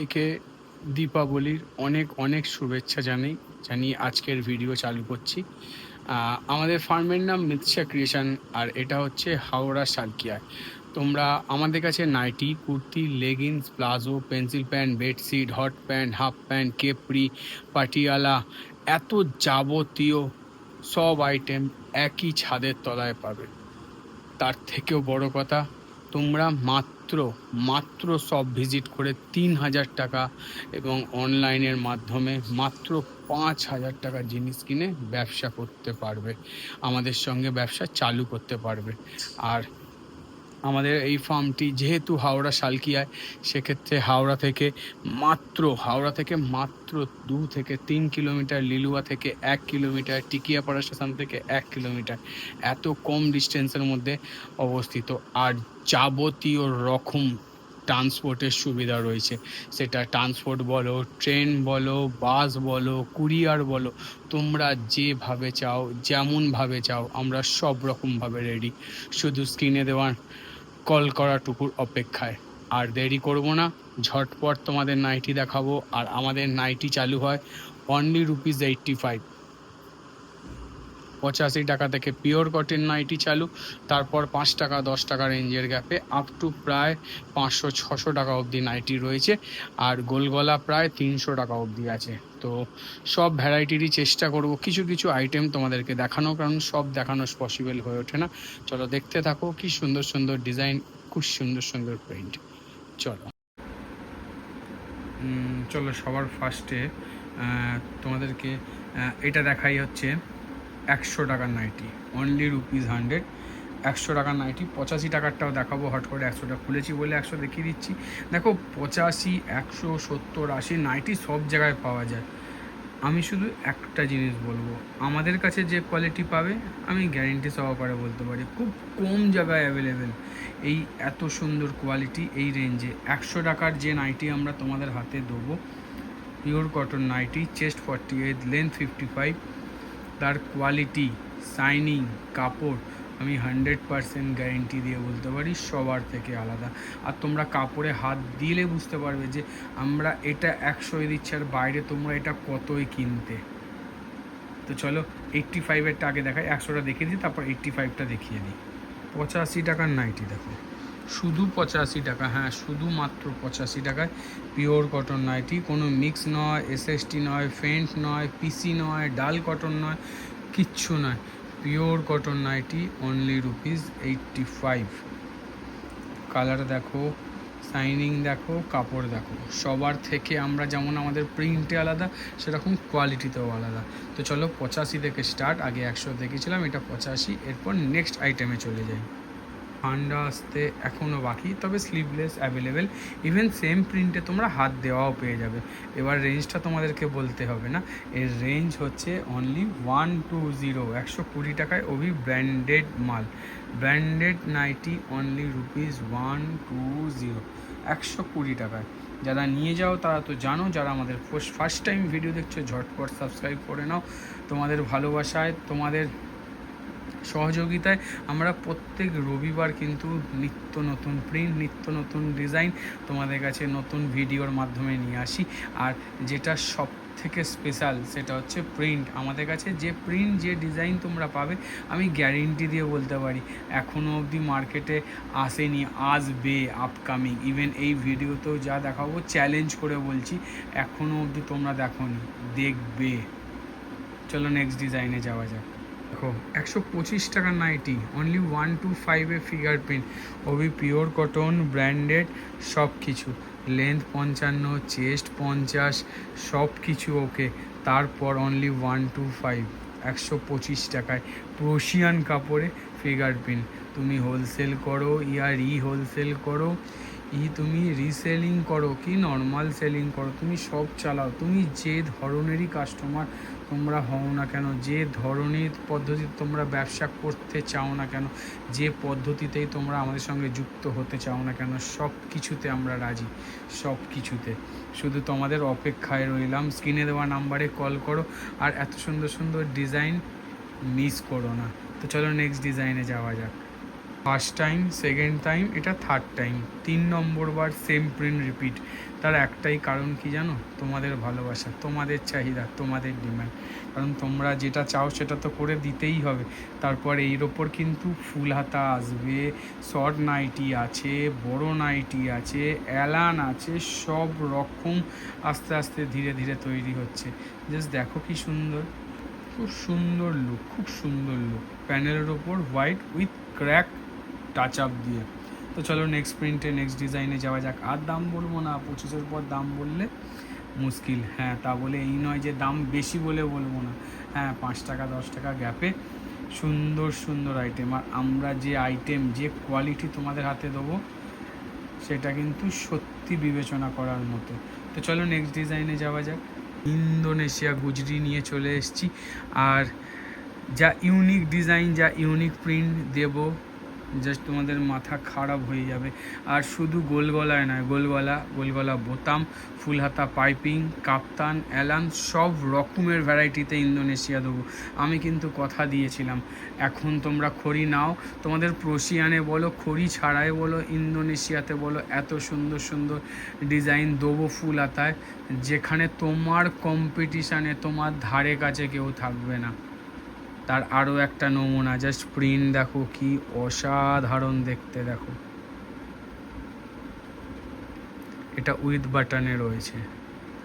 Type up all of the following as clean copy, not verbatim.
সবাইকে দীপাবলির অনেক অনেক শুভেচ্ছা জানিয়ে আজকের ভিডিও চালু করছি। আমাদের ফার্মের নাম মিতশা ক্রিয়েশন, আর এটা হচ্ছে হাওড়া সালকিয়ায়। তোমরা আমাদের কাছে nighty, kurti, leggings, palazzo, pencil pant, bedsheet, hot pant, half pant, capri, Patiala, এত যাবতীয় সব আইটেম একই ছাদের তলায় পাবে। তার থেকেও বড় কথা, তোমরা মাত্র মাত্র সব ভিজিট করে ৩,০০০ টাকা এবং অনলাইনের মাধ্যমে মাত্র ৫,০০০ টাকার জিনিস কিনে ব্যবসা করতে পারবে, আমাদের সঙ্গে ব্যবসা চালু করতে পারবে। আর আমাদের এই ফার্মটি যেহেতু হাওড়া সালকিয়ায়, সেক্ষেত্রে হাওড়া থেকে মাত্র 2 থেকে 3 কিলোমিটার, লিলুয়া থেকে 1 কিলোমিটার, টিকিয়াপাড়া স্টেশন থেকে 1 কিলোমিটার, এত কম ডিস্টেন্সের মধ্যে অবস্থিত। আর যাবতীয় রকম ট্রান্সপোর্টের সুবিধা রয়েছে, সেটা ট্রান্সপোর্ট বলো, ট্রেন বলো, বাস বলো, কুরিয়ার বলো, তোমরা যেভাবে চাও, যেমনভাবে চাও, আমরা সব রকমভাবে রেডি। শুধু স্ক্রিনে দেওয়ার কল করাটুকুর অপেক্ষায়। আর দেরি করব না, ঝটপট তোমাদের নাইটি দেখাবো। আর আমাদের নাইটি চালু হয় অনলি ₹85। 85 টাকা থেকে পিওর কটন নাইটি চালু, তারপর 5 টাকা 10 টাকা রেঞ্জের গ্যাপে আপ টু প্রায় 500-600 টাকা অবধি নাইটি রয়েছে। আর গোলগলা প্রায় 300 টাকা অবধি আছে। তো সব ভ্যারাইটিরই চেষ্টা করব কিছু কিছু আইটেম তোমাদেরকে দেখানো, কারণ সব দেখানো পসিবল হয়ে ওঠে না। চলো দেখতে থাকো, কি সুন্দর সুন্দর ডিজাইন, খুব সুন্দর সুন্দর প্রিন্ট। চলো সবার ফার্স্টে তোমাদেরকে এটা দেখাই হচ্ছে 100 টাকার নাইটি, অনলি ₹100। 100 টাকার নাইটি, 85 টাকারটাও দেখাবো। হট করে 100টা খুলেছি বলে 100 দেখিয়ে দিচ্ছি। দেখো 85, 100, 70, 80 নাইটি সব জায়গায় পাওয়া যায়। আমি শুধু একটা জিনিস বলবো, আমাদের কাছে যে কোয়ালিটি পাবে আমি গ্যারেন্টি সহকারে বলতে পারি খুব কম জায়গায় অ্যাভেলেবেল এই এত সুন্দর কোয়ালিটি এই রেঞ্জে। 100 টাকার যে নাইটি আমরা তোমাদের হাতে দেবো, pure cotton nighty, chest 48, length 55, তার কোয়ালিটি, শাইনিং, কাপড় আমি 100% গ্যারেন্টি দিয়ে বলতে পারি সবার থেকে আলাদা। আর তোমরা কাপড়ে হাত দিলে বুঝতে পারবে যে আমরা এটা 100 দিচ্ছি আর বাইরে তোমরা এটা কতই কিনতে। তো চলো 85-এরটা আগে দেখাই, 100টা দেখিয়ে দিই, তারপর 85টা দেখিয়ে দিই। 85 টাকার নাইটি দেখো, শুধু 85 টাকা, হ্যাঁ শুধুমাত্র 85 টাকায় পিওর কটন নাইটি। কোনো মিক্স নয়, এসএসটি নয়, ফেন্ট নয়, পিসি নয়, ডাল কটন নয়, কিচ্ছু নয়, pure cotton nighty, only ₹85। Colour দেখো, শাইনিং দেখো, কাপড় দেখো, সবার থেকে আমরা যেমন আমাদের প্রিন্টে আলাদা, সেরকম কোয়ালিটিতেও আলাদা। তো চলো 85 থেকে স্টার্ট, আগে 100 দেখেছিলাম, এটা 85। এরপর নেক্সট আইটেমে চলে যাই। ঠান্ডা আসতে এখনও বাকি, তবে স্লিভলেস অ্যাভেলেবেল, ইভেন সেম প্রিন্টে তোমরা হাত দেওয়াও পেয়ে যাবে। এবার রেঞ্জটা তোমাদেরকে বলতে হবে না, এর রেঞ্জ হচ্ছে অনলি 120, 120 টাকায়, ওভি ব্র্যান্ডেড মাল, ব্র্যান্ডেড নাইটি, অনলি ₹120, 120 টাকায়। যারা নিয়ে যাও তারা তো জানো, যারা আমাদের ফার্স্ট টাইম ভিডিও দেখছো ঝটপট সাবস্ক্রাইব করে নাও। তোমাদের ভালোবাসায়, তোমাদের সহযোগিতায় আমরা প্রত্যেক রবিবার কিন্তু নিত্য নতুন প্রিন্ট, নিত্য নতুন ডিজাইন তোমাদের কাছে নতুন ভিডিওর মাধ্যমে নিয়ে আসি। আর যেটা সব থেকে স্পেশাল সেটা হচ্ছে প্রিন্ট। আমাদের কাছে যে প্রিন্ট, যে ডিজাইন তোমরা পাবে, আমি গ্যারেন্টি দিয়ে বলতে পারি এখনও অবধি মার্কেটে আসেনি, আসবে আপকামিং। ইভেন এই ভিডিওতেও যা দেখাবো চ্যালেঞ্জ করে বলছি, এখনও অবধি তোমরা দেখোনি, দেখবে। চলো নেক্সট ডিজাইনে যাওয়া যাক। দেখো 125 টাকার নাইটি, অনলি 125-এ ফিগার প্রিন্ট, ওবি পিওর কটন, ব্র্যান্ডেড, সব কিছু, লেন্থ 55, চেস্ট 50, সব কিছু ওকে। তারপর অনলি 125, 125 টাকায় প্রোশিয়ান কাপড়ে ফিগার প্রিন্ট। তুমি হোলসেল করো হোলসেল করো, তুমি রিসেলিং করো কি নর্মাল সেলিং করো, তুমি সব চালাও, তুমি যে ধরনেরই কাস্টমার তোমরা হও না কেন, যে ধরনের পদ্ধতিতে তোমরা ব্যবসা করতে চাও না কেন, যে পদ্ধতিতেই তোমরা আমাদের সঙ্গে যুক্ত হতে চাও না কেন, সব কিছুতে আমরা রাজি, সব কিছুতে। শুধু তোমাদের অপেক্ষায় রইলাম, স্ক্রিনে দেওয়া নাম্বারে কল করো, আর এত সুন্দর সুন্দর ডিজাইন মিস করো না। তো চলো নেক্সট ডিজাইনে যাওয়া যাক। ফার্স্ট টাইম, সেকেন্ড টাইম, এটা থার্ড টাইম, 3 নম্বর বার সেম প্রিন্ট রিপিট। তার একটাই কারণ কি জানো? তোমাদের ভালোবাসা, তোমাদের চাহিদা, তোমাদের ডিমান্ড। কারণ তোমরা যেটা চাও সেটা তো করে দিতেই হবে। তারপর এর ওপর কিন্তু ফুল হাতা আসবে, শর্ট নাইটি আছে, বড় নাইটি আছে, অ্যালান আছে, সব রকম আস্তে আস্তে ধীরে ধীরে তৈরি হচ্ছে। জাস্ট দেখো কি সুন্দর, খুব সুন্দর লুক, খুব সুন্দর লুক। প্যানেলের ওপর white with crack touch up দিয়ে। তো চলো নেক্সট প্রিন্টে, নেক্সট ডিজাইনে যাওয়া যাক। আর দাম বলবো না, 25-এর পর দাম বললে মুশকিল। হ্যাঁ, তা বলে এই নয় যে দাম বেশি বলে বলবো না। হ্যাঁ, 5 টাকা 10 টাকা গ্যাপে সুন্দর সুন্দর আইটেম। আর আমরা যে আইটেম, যে কোয়ালিটি তোমাদের হাতে দেবো সেটা কিন্তু সত্যি বিবেচনা করার মতো। তো চলো নেক্সট ডিজাইনে যাওয়া যাক। ইন্দোনেশিয়া গুজরি নিয়ে চলে এসেছি। আর যা ইউনিক ডিজাইন, যা ইউনিক প্রিন্ট দেব, জাস্ট তোমাদের মাথা খারাপ হয়ে যাবে। আর শুধু গোল গলায় নয়, গোলগলা বোতাম, ফুল হাতা পাইপিং, কাপ্তান, অ্যালান, সব রকমের ভ্যারাইটিতে ইন্দোনেশিয়া দেবো। আমি কিন্তু কথা দিয়েছিলাম, এখন তোমরা খড়ি নাও, তোমাদের প্রশিয়ানে বলো, খড়ি ছাড়াই বলো, ইন্দোনেশিয়াতে বলো, এত সুন্দর সুন্দর ডিজাইন দেবো ফুল হাতায়, যেখানে তোমার কম্পিটিশানে তোমার ধারে কাছে কেউ থাকবে না। তার আরও একটা নমুনা, জাস্ট প্রিন্ট দেখো কি অসাধারণ দেখতে। দেখো, এটা উইথ বাটনে রয়েছে।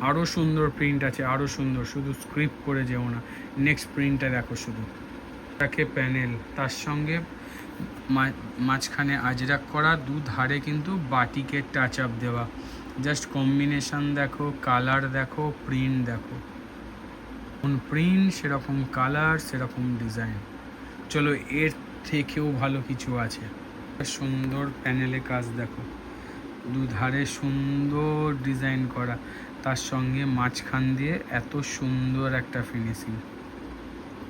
আরও সুন্দর প্রিন্ট আছে, আরও সুন্দর, শুধু স্ক্রিপ্ট করে যেও না। নেক্সট প্রিন্টটা দেখো শুধু, তাকে প্যানেল, তার সঙ্গে মাঝখানে আজরাক করা, দু ধারে কিন্তু বাটিকের টাচ আপ দেওয়া। জাস্ট কম্বিনেশান দেখো, কালার দেখো, প্রিন্ট দেখো, প্রিন্ট সেরকম কালার, সেরকম ডিজাইন। চলো এর থেকেও ভালো কিছু আছে। সুন্দর প্যানেলে কাজ দেখো, দুধারে সুন্দর ডিজাইন করা, তার সঙ্গে মাঝখান দিয়ে এত সুন্দর একটা ফিনিশিং,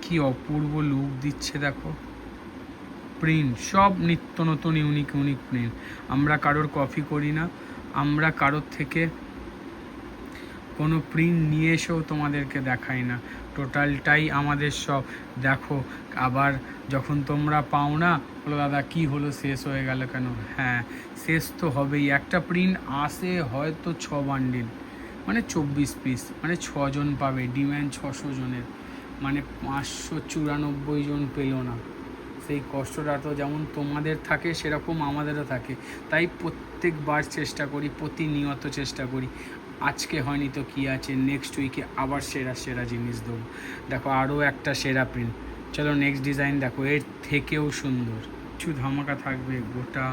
কি অপূর্ব লুক দিচ্ছে দেখো। প্রিন্ট সব নিত্য নতুন ইউনিক ইউনিক প্রিন্ট। আমরা কারোর কপি করি না, আমরা কারোর থেকে কোনো প্রিন্ট নিয়ে এসেও তোমাদেরকে দেখাই না, টোটালটাই আমাদের সব। দেখো, আবার যখন তোমরা পাও না, বলো দাদা কী হলো, শেষ হয়ে গেল কেন? হ্যাঁ, শেষ তো হবেই। একটা প্রিন্ট আসে হয়তো 6 বান্ডিল, মানে 24 পিস, মানে 6 জন পাবে, ডিম্যান্ড 600 জনের, মানে 594 জন পেল না। সেই কষ্টটা তো যেমন তোমাদের থাকে সেরকম আমাদেরও থাকে। তাই প্রত্যেকবার চেষ্টা করি, প্রতিনিয়ত চেষ্টা করি, আজকে হয়নি তো কী আছে, নেক্সট উইকে আবার সেরা সেরা জিনিস দেবো। দেখো আরও একটা সেরা প্রিন্ট। চলো নেক্সট ডিজাইন দেখো, এর থেকেও সুন্দর কিছু ধামাকা থাকবে গোটা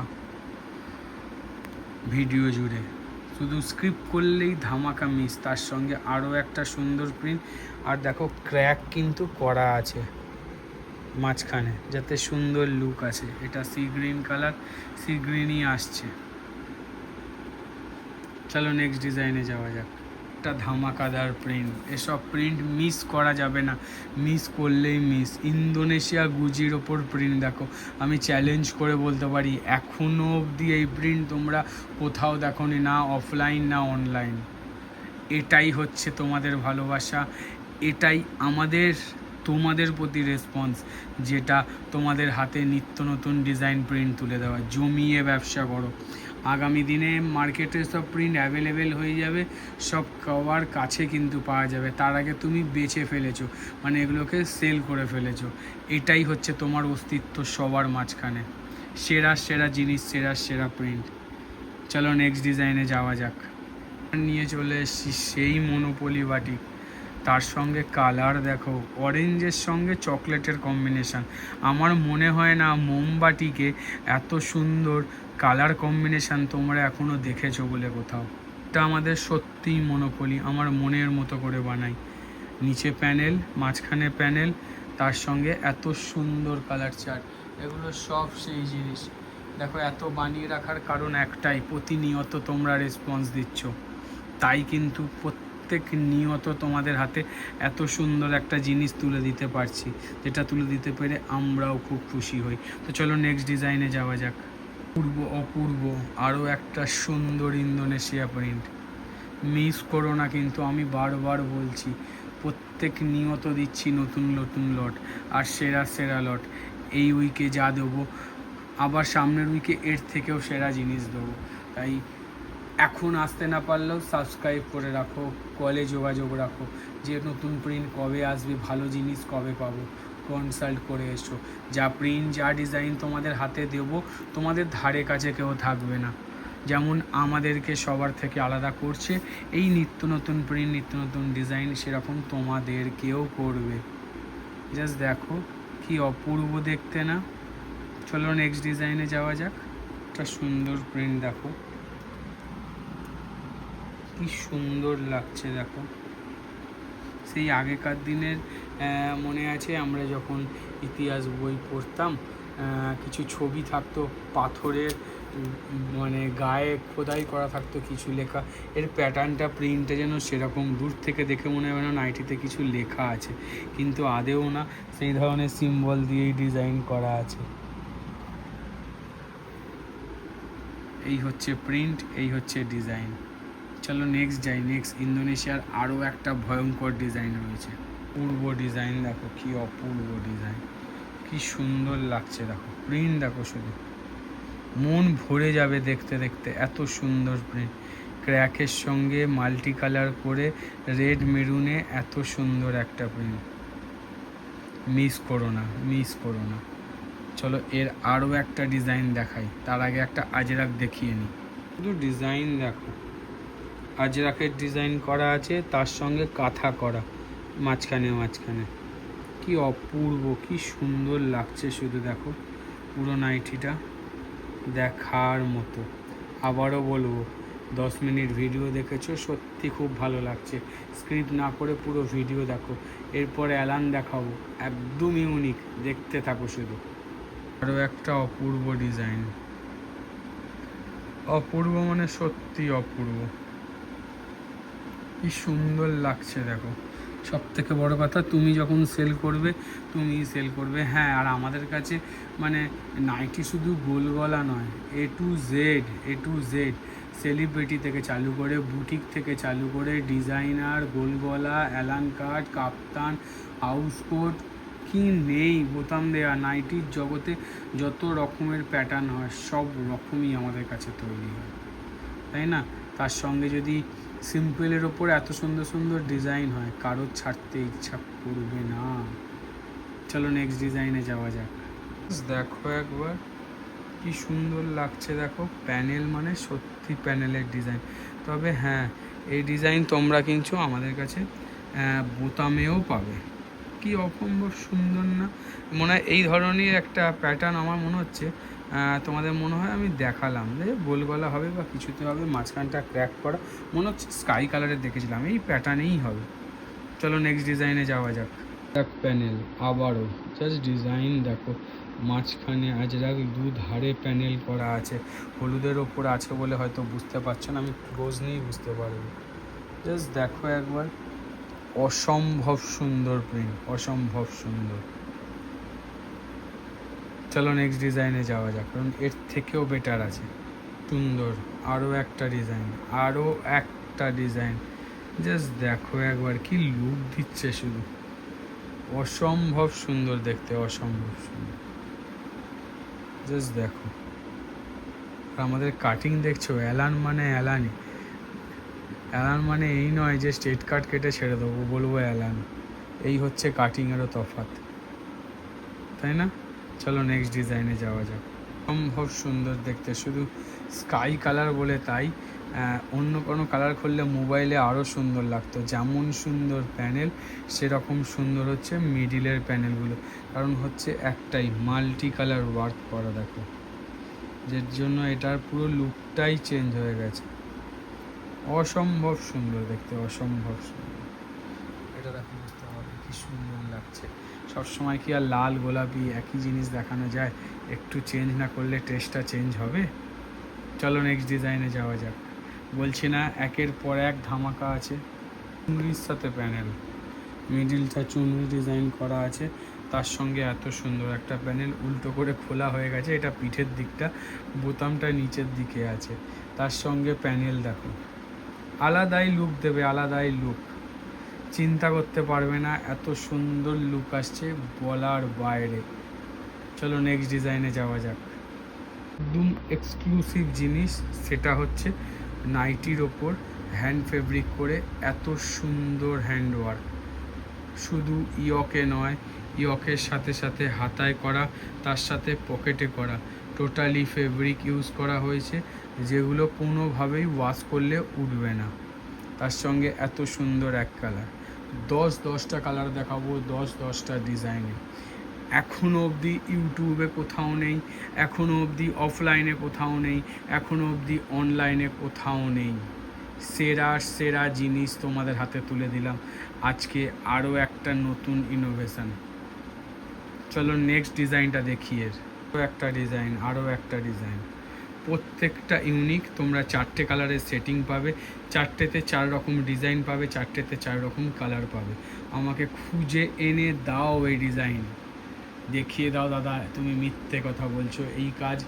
ভিডিও জুড়ে। শুধু স্ক্রিপ্ট করলেই ধামাকা মিস, তার সঙ্গে আরও একটা সুন্দর প্রিন্ট। আর দেখো ক্র্যাক কিন্তু করা আছে মাঝখানে, যাতে সুন্দর লুক আছে। এটা সি গ্রিন কালার, সি গ্রিনই আসছে। চলো নেক্সট ডিজাইনে যাওয়া যাক। একটা ধামাকাদার প্রিন্ট, এসব প্রিন্ট মিস করা যাবে না, মিস করলেই মিস। ইন্দোনেশিয়া গুজির ওপর প্রিন্ট দেখো, আমি চ্যালেঞ্জ করে বলতে পারি এখনও অবধি এই প্রিন্ট তোমরা কোথাও দেখোনি, না অফলাইন না অনলাইন। এটাই হচ্ছে তোমাদের ভালোবাসা, এটাই আমাদের তোমাদের প্রতি রেসপন্স, যেটা তোমাদের হাতে নিত্য নতুন ডিজাইন প্রিন্ট তুলে দেওয়া। জমিয়ে ব্যবসা করো, আগামী দিনে মার্কেটে সব প্রিন্ট অ্যাভেলেবেল হয়ে যাবে, সব কভার কাছে কিন্তু পাওয়া যাবে। তার আগে তুমি বেচে ফেলেছো, মানে এগুলোকে সেল করে ফেলেছো। এটাই হচ্ছে তোমার অস্তিত্ব সবার মাঝখানে, সেরা সেরা জিনিস, সেরা সেরা প্রিন্ট। চলো নেক্সট ডিজাইনে যাওয়া যাক। নিয়ে চলে এসেছি সেই মনোপলি বাটিক, তার সঙ্গে কালার দেখো, অরেঞ্জের সঙ্গে চকলেটের কম্বিনেশান। আমার মনে হয় না মোমবাটিকে এত সুন্দর কালার কম্বিনেশান তোমরা এখনও দেখেছো বলে কোথাও। এটা আমাদের সত্যিই মনোপলি, আমার মনের মতো করে বানাই। নিচে প্যানেল, মাঝখানে প্যানেল, তার সঙ্গে এত সুন্দর কালার চার্ট, এগুলো সব সেই জিনিস। দেখো এত বানিয়ে রাখার কারণ একটাই, প্রতিনিয়ত তোমরা রেসপন্স দিচ্ছ, তাই কিন্তু প্রত্যেক নিয়ত তোমাদের হাতে এত সুন্দর একটা জিনিস তুলে দিতে পারছি, যেটা তুলে দিতে পেরে আমরাও খুব খুশি হই। তো চলো নেক্সট ডিজাইনে যাওয়া যাক। অপূর্ব আরও একটা সুন্দর ইন্দোনেশিয়া প্রিন্ট, মিস করো না কিন্তু, আমি বারবার বলছি, প্রত্যেক নিয়ত দিচ্ছি নতুন নতুন লট আর সেরা সেরা লট। এই উইকে যা দেবো আবার সামনের উইকে এর থেকেও সেরা জিনিস দেবো। তাই এখন আসতে না পারলেও সাবস্ক্রাইব করে রাখো, কলে যোগাযোগ রাখো, যে নতুন প্রিন্ট কবে আসবে, ভালো জিনিস কবে পাবো, কনসাল্ট করে এসো। যা প্রিন্ট যা ডিজাইন তোমাদের হাতে দেবো, তোমাদের ধারে কাছে কেউ থাকবে না। যেমন আমাদেরকে সবার থেকে আলাদা করছে এই নিত্য নতুন প্রিন্ট, নিত্য নতুন ডিজাইন, সেরকম তোমাদেরকেও করবে। জাস্ট দেখো কি অপূর্ব দেখতে না? চলো নেক্সট ডিজাইনে যাওয়া যাক। একটা সুন্দর প্রিন্ট দেখো, কি সুন্দর লাগছে দেখো। সেই আগেকার দিনের মনে আছে আমরা যখন ইতিহাস বই পড়তাম, কিছু ছবি থাকতো পাথরের, মানে গায়ে খোদাই করা থাকতো কিছু লেখা, এর প্যাটার্নটা প্রিন্টটা যেন সেরকম, দূর থেকে দেখে মনে হয় না নাইটিতে কিছু লেখা আছে, কিন্তু আদেও না, সেই ধরনের সিম্বল দিয়েই ডিজাইন করা আছে। এই হচ্ছে প্রিন্ট, এই হচ্ছে ডিজাইন। চলো নেক্সট যাই। নেক্সট ইন্দোনেশিয়ার আরও একটা ভয়ঙ্কর ডিজাইন রয়েছে। পূর্ব ডিজাইন দেখো, কি অপূর্ব ডিজাইন, কি সুন্দর লাগছে দেখো। প্রিন্ট দেখো, শুধু মন ভরে যাবে দেখতে দেখতে, এত সুন্দর প্রিন্ট। ক্র্যাকের সঙ্গে মাল্টি কালার করে রেড মেরুনে এত সুন্দর একটা প্রিন্ট, মিস করো না, মিস করো না। চলো এর আরও একটা ডিজাইন দেখাই, তার আগে একটা আজরাক দেখিয়ে নিই। শুধু ডিজাইন দেখো, আজরাকের ডিজাইন করা আছে, তার সঙ্গে কাঁথা করা মাঝখানে মাঝখানে, কি অপূর্ব, কি সুন্দর লাগছে শুধু দেখো। পুরো নাইটিটা দেখার মতো। আবারও বলবো, 10 মিনিট ভিডিও দেখেছো, সত্যি খুব ভালো লাগছে। স্ক্রিপ্ট না করে পুরো ভিডিও দেখো, এরপরে অ্যালান দেখাবো, একদম ইউনিক, দেখতে থাকো শুধু। আরও একটা অপূর্ব ডিজাইন, অপূর্ব মানে সত্যি অপূর্ব, কি সুন্দর লাগছে দেখো। সব থেকে বড়ো কথা, তুমি যখন সেল করবে, তুমি সেল করবে। হ্যাঁ, আর আমাদের কাছে মানে নাইটি শুধু গোল গলা নয়, এ টু জেড সেলিব্রিটি থেকে চালু করে, বুটিক থেকে চালু করে, ডিজাইনার, গোল গলা, অ্যালান কাট, কাপ্তান, হাউস কোট, কি নেই বোতাম দেওয়া, নাইটির জগতে যত রকমের প্যাটার্ন হয় সব রকমই আমাদের কাছে তৈরি হয়, তাই না? তার সঙ্গে যদি সিম্পলের ওপর এত সুন্দর সুন্দর ডিজাইন হয়, কারোর ছাড়তে ইচ্ছা করবে না। চলো নেক্সট ডিজাইনে যাওয়া যাক। দেখো একবার, কি সুন্দর লাগছে দেখো। প্যানেল মানে সত্যি প্যানেলের ডিজাইন। তবে হ্যাঁ, এই ডিজাইন তোমরা কিনছো আমাদের কাছে বোতামেও পাবে। কি অসম্ভব সুন্দর না? মনে হয় এই ধরনের একটা প্যাটার্ন আমার মনে হচ্ছে তোমাদের মনে হয় আমি দেখালাম যে গোল গলা হবে বা কিছুতে হবে, মাঝখানটা ক্র্যাক করা, মনে হচ্ছে স্কাই কালারের দেখেছিলাম, এই প্যাটার্নেই হবে। চলো নেক্সট ডিজাইনে যাওয়া যাক। এক প্যানেল আবারও, জাস্ট ডিজাইন দেখো, মাঝখানে আজরাক, দুধারে প্যানেল করা আছে, হলুদের ওপর আছে বলে হয়তো বুঝতে পারছো না, আমি ক্লোজ নিয়েই বুঝতে পারবো। জাস্ট দেখো একবার, অসম্ভব সুন্দর প্রিন্ট, অসম্ভব সুন্দর। চলো নেক্সট ডিজাইনে যাওয়া যাক, কারণ এর থেকেও বেটার আছে। সুন্দর আরও একটা ডিজাইন, আরও একটা ডিজাইন, জাস্ট দেখো একবার, কি লুক দিচ্ছে শুধু, অসম্ভব সুন্দর দেখতে, অসম্ভব সুন্দর। জাস্ট দেখো, আমাদের কাটিং দেখছো, অ্যালান মানে অ্যালানই। অ্যালান মানে এই নয় যে স্ট্রেট কাট কেটে ছেড়ে দেবো, বলবো অ্যালান। এই হচ্ছে কাটিংয়েরও তফাৎ, তাই না? চলো নেক্সট ডিজাইনে যাওয়া যাক। অসম্ভব সুন্দর দেখতে, শুধু স্কাই কালার বলে তাই, অন্য কোনো কালার করলে মোবাইলে আরও সুন্দর লাগতো। যেমন সুন্দর প্যানেল, সেরকম সুন্দর হচ্ছে মিডিলের প্যানেলগুলো, কারণ হচ্ছে একটাই মাল্টি কালার ওয়ার্ক করা দেখো, যার জন্য এটার পুরো লুকটাই চেঞ্জ হয়ে গেছে। অসম্ভব সুন্দর দেখতে, অসম্ভব সুন্দর। এটা দেখো, বুঝতে হবে কি সুন্দর লাগছে। সবসময় কি আর লাল গোলাপি একই জিনিস দেখানো যায়? একটু চেঞ্জ না করলে টেস্টটা চেঞ্জ হবে? চলো নেক্সট ডিজাইনে যাওয়া যাক। বলছি না, একের পর এক ধামাকা আছে। চুনরির সাথে প্যানেল, মিডিলটা চুনরি ডিজাইন করা আছে, তার সঙ্গে এত সুন্দর একটা প্যানেল, উল্টো করে খোলা হয়ে গেছে, এটা পিঠের দিকটা, বোতামটা নিচের দিকে আছে, তার সঙ্গে প্যানেল দেখো, আলাদাই লুক দেবে, আলাদাই লুক, চিন্তা করতে পারবে না, এত সুন্দর লুক আসছে বলার বাইরে। চলো নেক্সট ডিজাইনে যাওয়া যাক। একদম এক্সক্লুসিভ জিনিস, সেটা হচ্ছে নাইটির ওপর হ্যান্ড ফেব্রিক করে এত সুন্দর হ্যান্ডওয়ার্ক। শুধু ইয়কে নয়, ইয়কের সাথে সাথে হাতায় করা, তার সাথে পকেটে করা, টোটালি ফেব্রিক ইউজ করা হয়েছে, যেগুলো কোনোভাবেই ওয়াশ করলে উঠবে না। তার সঙ্গে এত সুন্দর এক কালার, 10টা কালার দেখাবো, 10টা ডিজাইনে। এখনও অবধি ইউটিউবে কোথাও নেই, এখনও অবধি অফলাইনে কোথাও নেই, এখনও অবধি অনলাইনে কোথাও নেই। সেরা জিনিস তোমাদের হাতে তুলে দিলাম আজকে, আরও একটা নতুন ইনোভেশন। চলো নেক্সট ডিজাইনটা দেখি। আরও একটা ডিজাইন, প্রত্যেকটা ইউনিক। তোমরা 4টে কালারের সেটিং পাবে, 4টেতে 4 রকম ডিজাইন পাবে, 4টেতে 4 রকম কালার পাবে। আমাকে খুঁজে এনে দাও এই ডিজাইন, দেখিয়ে দাও দাদা, তুমি মিথ্যে কথা বলছো। এই কাজ,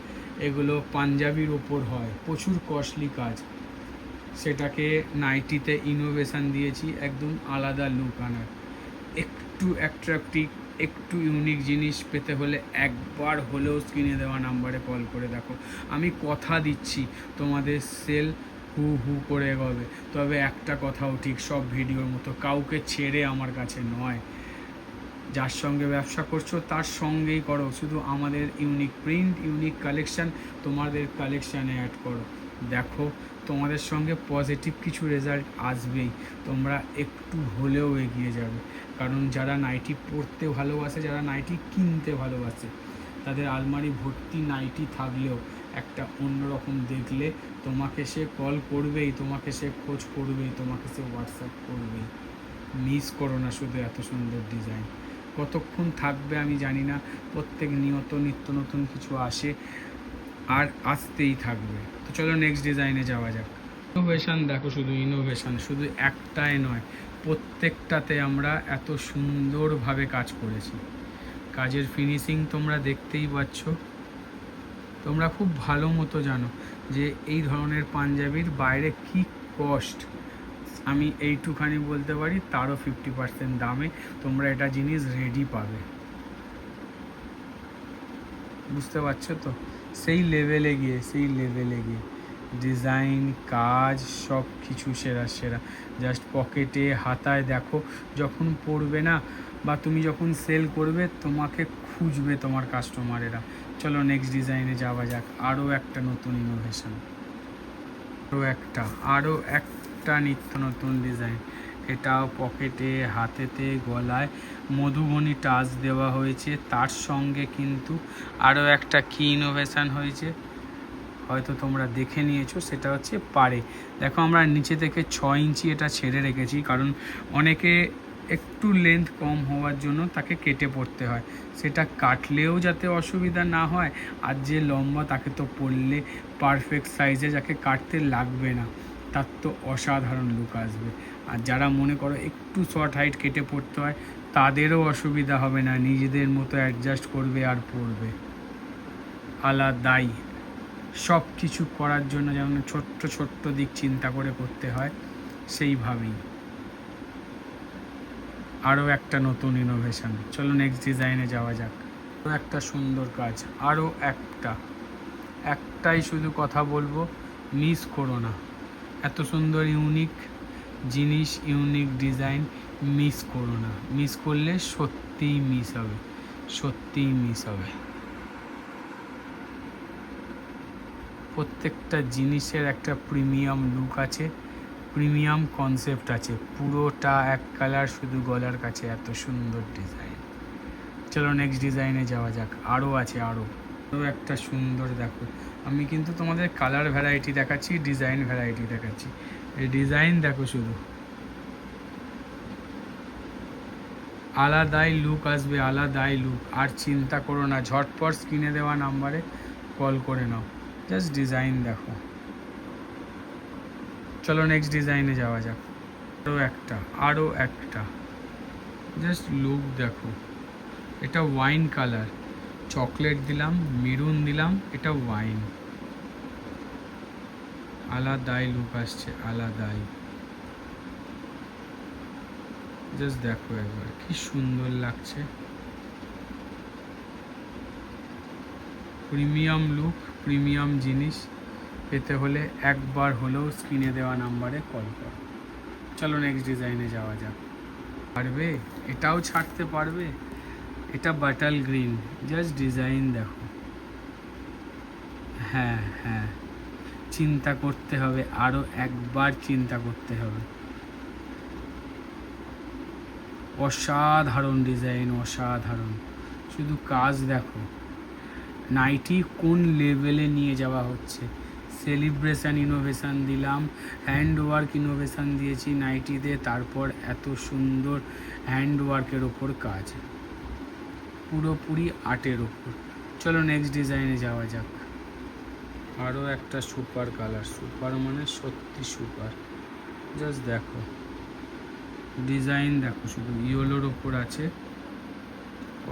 এগুলো পাঞ্জাবির ওপর হয়, প্রচুর কস্টলি কাজ। সেটাকে নাইটিতে ইনোভেশন দিয়েছি, একদম আলাদা লুক আনার। একটু অ্যাট্রাকটিভ, একটু ইউনিক জিনিস পেতে হলে একবার হলেও স্ক্রিনে দেওয়া নাম্বারে কল করে দেখো। আমি কথা দিচ্ছি তোমাদের সেল হু করে এগোবে। তবে একটা কথাও ঠিক, সব ভিডিওর মতো কাউকে ছেড়ে আমার কাছে নয়। যার সঙ্গে ব্যবসা করছো তার সঙ্গেই করো, শুধু আমাদের ইউনিক প্রিন্ট, ইউনিক কালেকশান তোমাদের কালেকশানে অ্যাড করো। দেখো তোমাদের সঙ্গে পজিটিভ কিছু রেজাল্ট আসবেই, তোমরা একটু হলেও এগিয়ে যাবে। কারণ যারা নাইটি পরতে ভালোবাসে, যারা নাইটি কিনতে ভালোবাসে, তাদের আলমারি ভর্তি নাইটি থাকলেও একটা অন্যরকম দেখলে তোমাকে সে কল করবেই, তোমাকে সে খোঁজ করবেই, তোমাকে সে হোয়াটসঅ্যাপ করবেই। মিস করো না শুধু এত সুন্দর ডিজাইন। কতক্ষণ থাকবে আমি জানি না, প্রত্যেক নিত্য নতুন কিছু আসে আর আসতেই থাকবে। তো চলো নেক্সট ডিজাইনে যাওয়া যাক। ইনোভেশন দেখো, শুধু ইনোভেশন, শুধু একটাই নয়, প্রত্যেকটাতে আমরা এত সুন্দরভাবে কাজ করেছি। কাজের ফিনিশিং তোমরা দেখতেই পাচ্ছ। তোমরা খুব ভালো মতো জানো যে এই ধরনের পাঞ্জাবির বাইরে কি কস্ট। আমি এইটুখানি বলতে পারি, তারও 50% দামে তোমরা এটা জিনিস রেডি পাবে। বুঝতে পারছো তো? সেই লেভেলে গিয়ে ডিজাইন, কাজ, সব কিছু সেরা। জাস্ট পকেটে, হাতায় দেখো, যখন পরবে না বা তুমি যখন সেল করবে, তোমাকে খুঁজবে তোমার কাস্টমারেরা। চলো নেক্সট ডিজাইনে যাওয়া যাক। আরও একটা নতুন ইনোভেশন, আরও একটা নিত্য নতুন ডিজাইন। এটাও পকেটে, হাতেতে, গলায় মধুবনী টাচ দেওয়া হয়েছে। তার সঙ্গে কিন্তু আরও একটা কি ইনোভেশন হয়েছে, হয়তো তোমরা দেখে নিয়েছো, সেটা হচ্ছে পাড়ে। দেখো আমরা নিচে থেকে 6 ইঞ্চি এটা ছেড়ে রেখেছি, কারণ অনেকে একটু লেন্থ কম হওয়ার জন্য তাকে কেটে পড়তে হয়। সেটা কাটলেও যাতে অসুবিধা না হয়, আর যে লম্বা তাকে তো পরলে পারফেক্ট সাইজে, যাকে কাটতে লাগবে না তার তো অসাধারণ লুক আসবে। আর যারা মনে করো একটু শর্ট হাইট কেটে পড়তে হয়, তাদেরও অসুবিধা হবে না, নিজেদের মতো অ্যাডজাস্ট করবে আর পরবে। আলাদাই সব কিছু করার জন্য যেমন ছোট্ট দিক চিন্তা করে করতে হয়, সেইভাবেই আরও একটা নতুন ইনোভেশন। চলো নেক্সট ডিজাইনে যাওয়া যাক। আরও একটা সুন্দর কাজ, আরও একটাই শুধু কথা বলবো, মিস করো না। এত সুন্দর ইউনিক জিনিস, ইউনিক ডিজাইন, মিস করো না। মিস করলে সত্যিই মিস হবে। প্রত্যেকটা জিনিসের একটা প্রিমিয়াম লুক আছে, প্রিমিয়াম কনসেপ্ট আছে। পুরোটা এক কালার, শুধু গলার কাছে এত সুন্দর ডিজাইন। চলো নেক্সট ডিজাইনে যাওয়া যাক। আরও একটা সুন্দর, দেখো আমি কিন্তু তোমাদের কালার ভ্যারাইটি দেখাচ্ছি, ডিজাইন ভ্যারাইটি দেখাচ্ছি। এই ডিজাইন দেখো, শুধু আলাদাই লুক আসবে, আলাদাই লুক। আর চিন্তা করো না, ঝটপট স্ক্রিনে দেওয়া নাম্বারে কল করে নাও, জাস্ট ডিজাইন দেখো। চলো নেক্সট ডিজাইনে যাওয়া যাক। আরও একটা জাস্ট লুক দেখো। এটা ওয়াইন কালার, চকলেট দিলাম, মেরুন দিলাম, এটা ওয়াইন। আলাদাই লুক আসছে, আলাদাই। জাস্ট দেখো একবার, কি সুন্দর লাগছে। প্রিমিয়াম লুক, প্রিমিয়াম জিনিস পেতে হলে একবার হলেও স্ক্রিনে দেওয়া নাম্বারে কল করো। চলো নেক্সট ডিজাইনে যাওয়া যাক। পারবে, এটাও ছাড়তে পারবে। এটা বাটাল গ্রিন, জাস্ট ডিজাইন দেখো। হ্যাঁ হ্যাঁ, চিন্তা করতে হবে, আরও একবার চিন্তা করতে হবে। অসাধারণ ডিজাইন, অসাধারণ। শুধু কাজ দেখো, নাইটি কোন লেভেলে নিয়ে যাওয়া হচ্ছে। সেলিব্রেশন ইনোভেশন দিলাম, হ্যান্ড ওয়ার্ক ইনোভেশন দিয়েছি নাইটিতে, তারপর এত সুন্দর হ্যান্ড ওয়ার্কের ওপর কাজ, পুরোপুরি আর্টের ওপর। চলো নেক্সট ডিজাইনে যাওয়া যাক। আরও একটা সুপার কালার, সুপার মানে সত্যি সুপার। জাস্ট দেখো ডিজাইন দেখো, শুধু ইয়েলোর ওপর আছে,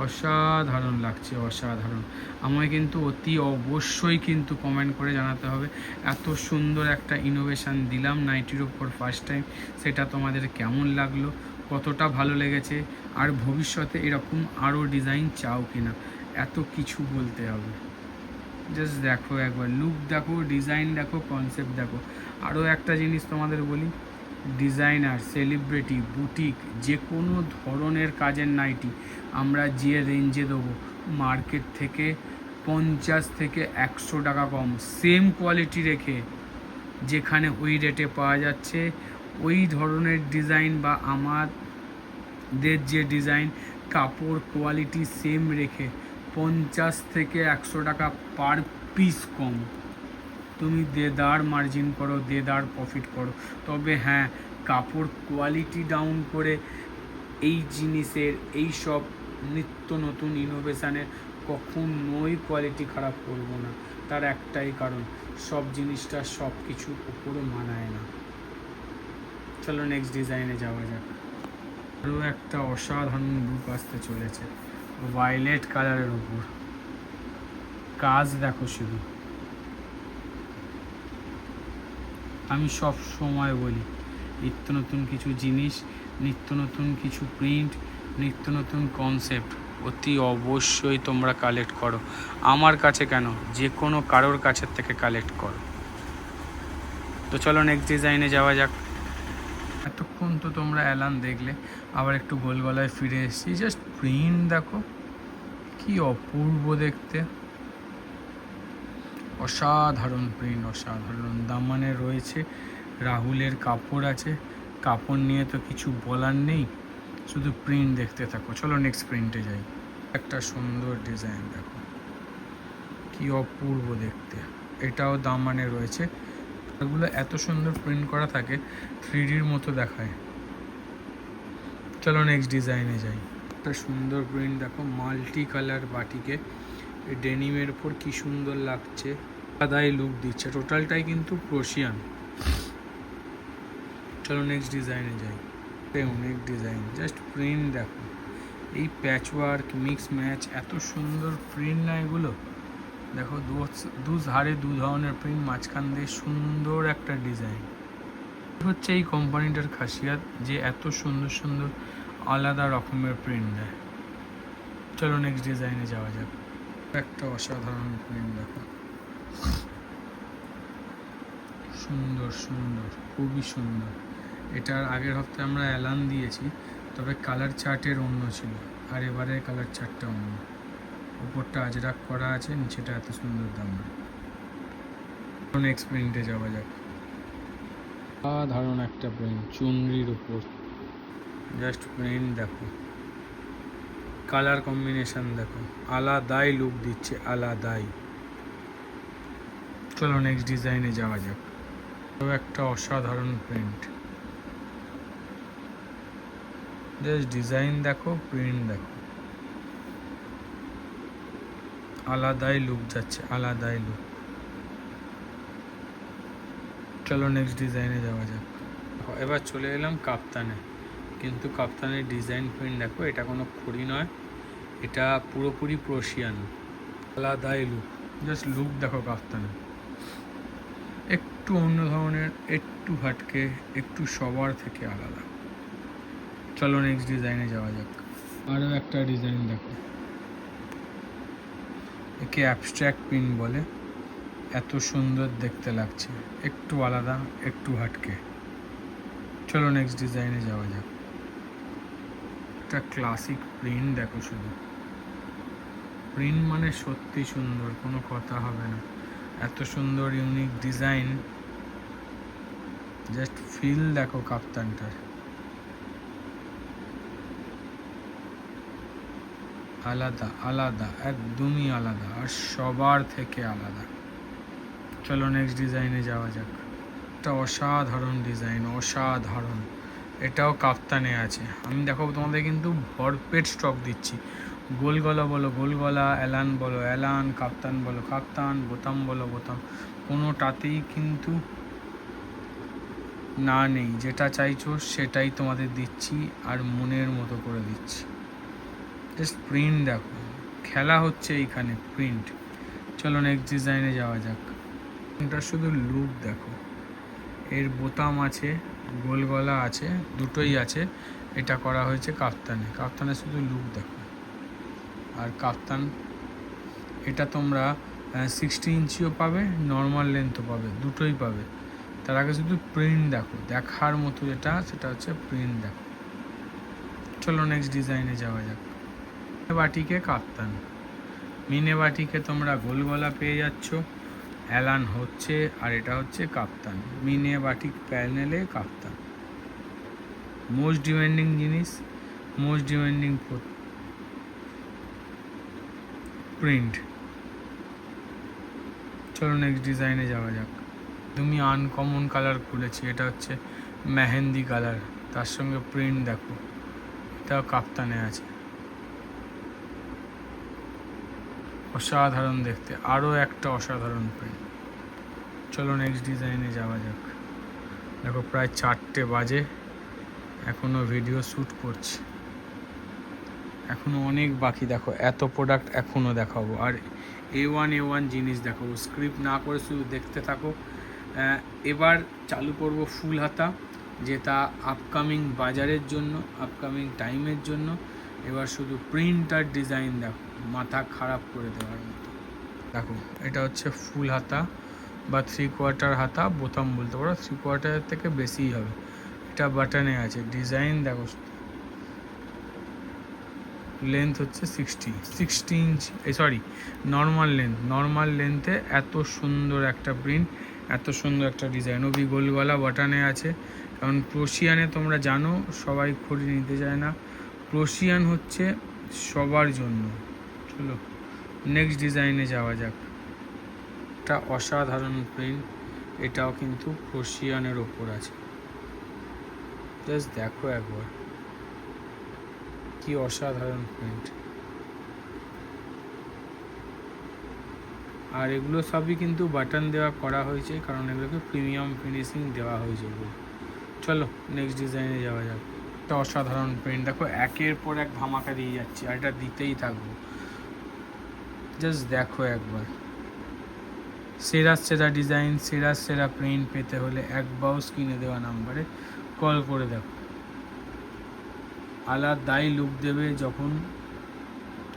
অসাধারণ লাগছে, অসাধারণ। আমায় কিন্তু অতি অবশ্যই কিন্তু কমেন্ট করে জানাতে হবে এত সুন্দর একটা ইনোভেশন দিলাম নাইটির ওপর ফার্স্ট টাইম, সেটা তোমাদের কেমন লাগলো, কতটা ভালো লেগেছে, আর ভবিষ্যতে এরকম আরও ডিজাইন চাও কিনা, এত কিছু বলতে হবে। জাস্ট দেখো একবার, লুক দেখো, ডিজাইন দেখো, কনসেপ্ট দেখো। আরও একটা জিনিস তোমাদের বলি, ডিজাইনার, সেলিব্রিটি, বুটিক, যে কোনো ধরনের কাজের নাইটি আমরা যে রেঞ্জে দেবো, মার্কেট থেকে 50 থেকে 100 টাকা কম, সেম কোয়ালিটি রেখে যেখানে ওই রেটে পাওয়া যাচ্ছে, ওই ধরনের ডিজাইন বা আমাদের যে ডিজাইন, কাপড় কোয়ালিটি সেম রেখে 50 থেকে 100 টাকা পার পিস কম। তুমি দেদার মার্জিন করো, দেদার প্রফিট করো। তবে হ্যাঁ, কাপড় কোয়ালিটি ডাউন করে এই জিনিসের, এই সব নিত্য নতুন ইনোভেশানের কখনোই কোয়ালিটি খারাপ করবো না। তার একটাই কারণ, সব জিনিসটা সব কিছুর উপরে মানায় না। চলো নেক্সট ডিজাইনে যাওয়া যাক। আরও একটা অসাধারণ লুক আসতে চলেছে, ভায়োলেট কালারের উপর কাজ দেখো শুধু। আমি সব সময় বলি, নিত্য নতুন কিছু জিনিস, নিত্য নতুন কিছু প্রিন্ট, নিত্য নতুন কনসেপ্ট অতি অবশ্যই তোমরা কালেক্ট করো। আমার কাছে কেন, যে কোনো কারোর কাছের থেকে কালেক্ট করো। তো চলো নেক্সট ডিজাইনে যাওয়া যাক। এতক্ষণ তো তোমরা অ্যালান দেখলে, আবার একটু গোল গলায় ফিরে এসেছি। জাস্ট প্রিন্ট দেখো, কি অপূর্ব দেখতে, অসাধারণ প্রিন্ট, অসাধারণ। দামানে রয়েছে রাহুলের কাপড় আছে, কাপড় নিয়ে তো কিছু বলার নেই, শুধু প্রিন্ট দেখতে থাকো। চলো নেক্সট প্রিন্টে যাই। একটা সুন্দর ডিজাইন দেখো, কি অপূর্ব দেখতে। এটাও দামানে রয়েছে, এগুলো এত সুন্দর প্রিন্ট করা থাকে, 3Dর মতো দেখায়। চলো নেক্সট ডিজাইনে যাই। একটা সুন্দর প্রিন্ট দেখো, মাল্টি কালার বাটিকে ডেনিমের উপর কি সুন্দর লাগছে, আলাদাই লুক দিচ্ছে। টোটালটাই কিন্তু ক্রোশিয়ান। চলো নেক্সট ডিজাইনে যাই। অনেক ডিজাইন, জাস্ট প্রিন্ট দেখো, এই প্যাচ ওয়ার্ক, মিক্স ম্যাচ, এত সুন্দর প্রিন্ট না এগুলো। দেখো দু ধারে দু ধরনের প্রিন্ট, মাঝখান দিয়ে সুন্দর একটা ডিজাইন। হচ্ছে এই কোম্পানিটার খাসিয়াত, যে এত সুন্দর সুন্দর আলাদা রকমের প্রিন্ট দেয়। চলো নেক্সট ডিজাইনে যাওয়া যাক। একটা অসাধারণ প্রিন্ট দেখো, সুন্দর সুন্দর, খুবই সুন্দর। এটার আগের হপ্তাহে আমরা অ্যালান দিয়েছি, তবে কালার চার্টের অন্য ছিল, আর এবারে কালার চার্টটা অন্য। উপরটা আজরাক করা আছে, নিচেটা এত সুন্দর দাম। নেক্সট প্রিন্টে যাওয়া যাক। সাধারণ একটা প্রিন্ট, চুনরির উপর, জাস্ট প্রিন্ট দেখো, কালার কম্বিনেশন দেখো, আলাদাই লুক দিচ্ছে, আলাদাই। চলো নেক্সট ডিজাইনে যাওয়া যাক। একটা অসাধারণ প্রিন্ট, জাস্ট ডিজাইন দেখো, প্রিন্ট দেখো, আলাদাই লুক যাচ্ছে, আলাদাই লুক। চলো নেক্সট ডিজাইনে যাওয়া যাক। এবার চলে এলাম কাপ্তানে, কিন্তু কাপ্তানের ডিজাইন প্রিন্ট দেখো, এটা কোনো খড়ি নয়, এটা পুরোপুরি প্রশিয়ান, আলাদাই লুক। জাস্ট লুক দেখো কাপ্তানে, একটু অন্য ধরনের, একটু হাটকে, একটু সবার থেকে আলাদা। চলো নেক্সট ডিজাইনে যাওয়া যাক। আরও একটা ডিজাইন দেখো, একে অ্যাবস্ট্রাক্ট প্রিন্ট বলে। এত সুন্দর দেখতে লাগছে, একটু আলাদা, একটু হাটকে। চলো নেক্সট ডিজাইনে যাওয়া যাক। একটা ক্লাসিক প্রিন্ট দেখো, শুধু প্রিন্ট মানে সত্যি সুন্দর, কোনো কথা হবে না। এত সুন্দর ইউনিক ডিজাইন, জাস্ট ফিল দেখো কাপ্তানটার। আলাদা আলাদা, একদমই আলাদা, আর সবার থেকে আলাদা। চলো নেক্সট ডিজাইনে যাওয়া যাক। একটা অসাধারণ ডিজাইন, অসাধারণ। এটাও কাপ্তানে আছে। আমি দেখো তোমাদের কিন্তু ভরপেট স্টক দিচ্ছি। গোল গলা বলো গোল গলা, অ্যালান বলো অ্যালান, কাপ্তান বলো কাপ্তান, বোতাম বলো বোতাম, কোনোটাতেই কিন্তু না নেই। যেটা চাইছো সেটাই তোমাদের দিচ্ছি, আর মনের মতো করে দিচ্ছি। জাস্ট প্রিন্ট দেখো, খেলা হচ্ছে এইখানে প্রিন্ট। চলো নেক্সট ডিজাইনে যাওয়া যাক। এটা শুধু লুক দেখো, এর বোতাম আছে, গোল গলা আছে, দুটোই আছে। এটা করা হয়েছে কাপ্তানে। কাপ্তানে শুধু লুক দেখো। আর কাপ্তান এটা তোমরা 60 ইঞ্চিও পাবে, নর্মাল লেন্থও পাবে, দুটোই পাবে। তার আগে শুধু প্রিন্ট দেখো, দেখার মতো যেটা সেটা হচ্ছে প্রিন্ট দেখো। চলো নেক্সট ডিজাইনে যাওয়া যাক। বাটিকে কাপ্তান, মিনে বাটিকে তোমরা গোল গলা পেয়ে যাচ্ছ, অ্যালান হচ্ছে, আর এটা হচ্ছে কাপ্তান। মিনে বাটিক প্যানেলে কাপ্তান, মোস্ট ডিমান্ডিং জিনিস, মোস্ট ডিমান্ডিং প্রিন্ট। চলো নেক্সট ডিজাইনে যাওয়া যাক। তুমি আনকমন কালার খুলেছি, এটা হচ্ছে মেহেন্দি কালার, তার সঙ্গে প্রিন্ট দেখো, এটাও কাপ্তানে আছে। অসাধারণ দেখতে, আরও একটা অসাধারণ প্রিন্ট। চলো নেক্সট ডিজাইনে যাওয়া যাক। দেখো প্রায় 4টে বাজে, এখনও ভিডিও শ্যুট করছি, এখনও অনেক বাকি। দেখো এত প্রোডাক্ট এখনও দেখাবো, আর A1 জিনিস দেখাবো। স্ক্রিপ্ট না করে শুধু দেখতে থাকো। এবার চালু করব ফুল হাতা, যেটা আপকামিং বাজারের জন্য, আপকামিং টাইমের জন্য। এবার শুধু প্রিন্ট আর ডিজাইন দেখো, মাথা খারাপ করে দেওয়ার মতো। দেখো এটা হচ্ছে ফুল হাতা বা 3/4 হাতা, বোতাম বলতে পারো, 3/4 থেকে বেশিই হবে। এটা বাটনে আছে, ডিজাইন দেখো। লেন্থ হচ্ছে 60 inch, sorry normal length. Normal লেন্থে এত সুন্দর একটা প্রিন্ট, এত সুন্দর একটা ডিজাইন। ওবি গোলগলা বাটনে আছে, কারণ ক্রোশিয়ানে তোমরা জানো সবাই খড়ি নিতে চায় না, ক্রোশিয়ান হচ্ছে সবার জন্য। চলো নেক্সট ডিজাইনে যাওয়া যাক। একটা অসাধারণ প্রিন্ট, এটাও কিন্তু ক্রোশিয়ানের ওপর আছে। জাস্ট দেখো একবার, কি অসাধারণ প্রিন্ট। আর এগুলো সবই কিন্তু বাটন দেওয়া করা হয়েছে, কারণ এগুলোকে প্রিমিয়াম ফিনিশিং দেওয়া হয়েছে বলে। চলো নেক্সট ডিজাইনে যাওয়া যাক। একটা অসাধারণ প্রিন্ট দেখো, একের পর এক ধামাকা দিয়ে যাচ্ছি, আর এটা দিতেই থাকবো। জাস্ট দেখো একবার, সেরা ডিজাইন, সেরা প্রিন্ট পেতে হলে একবার স্ক্রিনে দেওয়া নাম্বারে কল করে দেখো। আলাদাই লুক দেবে যখন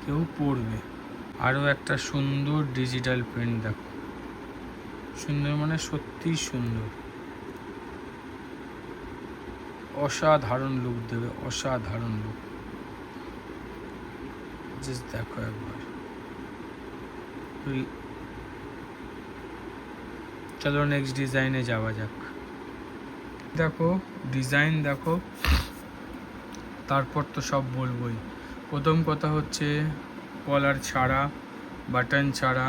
কেউ পড়বে। আরও একটা সুন্দর ডিজিটাল প্রিন্ট দেখো, সুন্দর মানে সত্যি সুন্দর, অসাধারণ লুক দেবে, অসাধারণ লুক। জাস্ট দেখো একবার। চলো নেক্সট ডিজাইনে যাওয়া যাক। দেখো ডিজাইন দেখো, তারপর তো সব বলবোই। প্রথম কথা হচ্ছে কলার ছাড়া, বাটন ছাড়া,